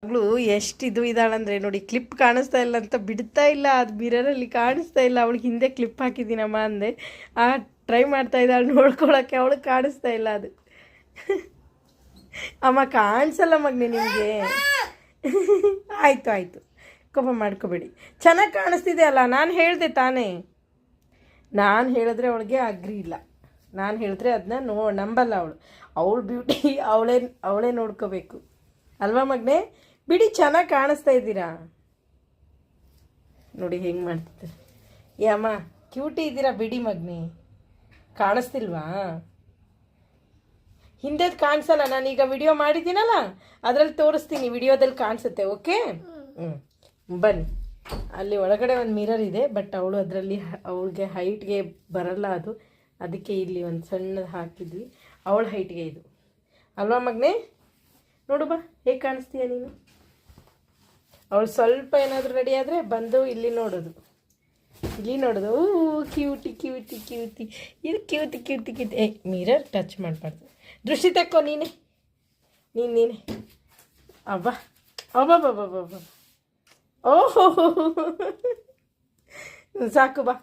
ಮಗಳು ಎಷ್ಟು ಇದು ಇದ್ದಾಳಂದ್ರೆ ನೋಡಿ, ಕ್ಲಿಪ್ ಕಾಣಿಸ್ತಾ ಇಲ್ಲ ಅಂತ ಬಿಡ್ತಾ ಇಲ್ಲ, ಅದು ಮಿರರಲ್ಲಿ ಕಾಣಿಸ್ತಾ ಇಲ್ಲ. ಅವಳಿಗೆ ಹಿಂದೆ ಕ್ಲಿಪ್ ಹಾಕಿದ್ದೀನಮ್ಮ ಅಂದೆ, ಟ್ರೈ ಮಾಡ್ತಾ ಇದ್ದಾಳೆ ನೋಡ್ಕೊಳಕ್ಕೆ, ಅವಳಿಗೆ ಕಾಣಿಸ್ತಾ ಇಲ್ಲ ಅದು. ಅಮ್ಮ ಕಾಣಿಸಲ್ಲ ಮಗನೇ ನಿಮಗೆ. ಆಯಿತು ಆಯಿತು, ಕೋಪ ಮಾಡ್ಕೋಬೇಡಿ. ಚೆನ್ನಾಗಿ ಕಾಣಿಸ್ತಿದೆ ಅಲ್ಲ, ನಾನು ಹೇಳಿದೆ ತಾನೇ. ನಾನು ಹೇಳಿದ್ರೆ ಅವಳಿಗೆ ಅಗ್ರಿ ಇಲ್ಲ, ನಾನು ಹೇಳಿದ್ರೆ ಅದನ್ನ ನಂಬಲ್ಲ ಅವಳು. ಅವಳ ಬ್ಯೂಟಿ ಅವಳೇ ನೋಡ್ಕೋಬೇಕು ಅಲ್ವಾ ಮಗನೇ? ಬಿಡಿ, ಚೆನ್ನಾಗಿ ಕಾಣಿಸ್ತಾ ಇದ್ದೀರಾ ನೋಡಿ ಹೆಂಗೆ ಮಾಡ್ತಿದ್ದಾರೆ. ಏ ಅಮ್ಮ ಕ್ಯೂಟಿ ಇದ್ದೀರಾ ಬಿಡಿ ಮಗನೇ, ಕಾಣಿಸ್ತಿಲ್ವಾ? ಹಿಂದೆದು ಕಾಣಿಸಲ್ಲ, ನಾನೀಗ ವಿಡಿಯೋ ಮಾಡಿದ್ದೀನಲ್ಲ ಅದರಲ್ಲಿ ತೋರಿಸ್ತೀನಿ, ವಿಡಿಯೋದಲ್ಲಿ ಕಾಣಿಸುತ್ತೆ. ಓಕೆ, ಬನ್ನಿ. ಅಲ್ಲಿ ಒಳಗಡೆ ಒಂದು ಮಿರರ್ ಇದೆ, ಬಟ್ ಅವಳು ಅದರಲ್ಲಿ ಅವಳಿಗೆ ಹೈಟ್ಗೆ ಬರಲ್ಲ ಅದು, ಅದಕ್ಕೆ ಇಲ್ಲಿ ಒಂದು ಸಣ್ಣದು ಹಾಕಿದ್ವಿ. ಅವಳ ಹೈಟ್ಗೆ ಇದು ಅಲ್ವಾ ಮಗನೇ? ನೋಡು ಬಾ ಹೇಗೆ ಕಾಣಿಸ್ತೀಯ ನೀನು. ಅವಳು ಸ್ವಲ್ಪ ಏನಾದರೂ ರೆಡಿ ಆದರೆ ಬಂದು ಇಲ್ಲಿ ನೋಡೋದು. ಕ್ಯೂಟಿ ಕ್ಯೂಟಿ ಕ್ಯೂಟಿ, ಇದು cutie cutie cutie. Mirror touch ಮಾಡಬಾರ್ದು. ದೃಷ್ಟಿ ತಕ್ಕೋ ನೀನೆ. ಅಬ್ಬಾ ಅಬ್ಬಬ್ಬಬ್ಬಬ್ಬ. ಓಹೋ ಸಾಕು ಬಾ.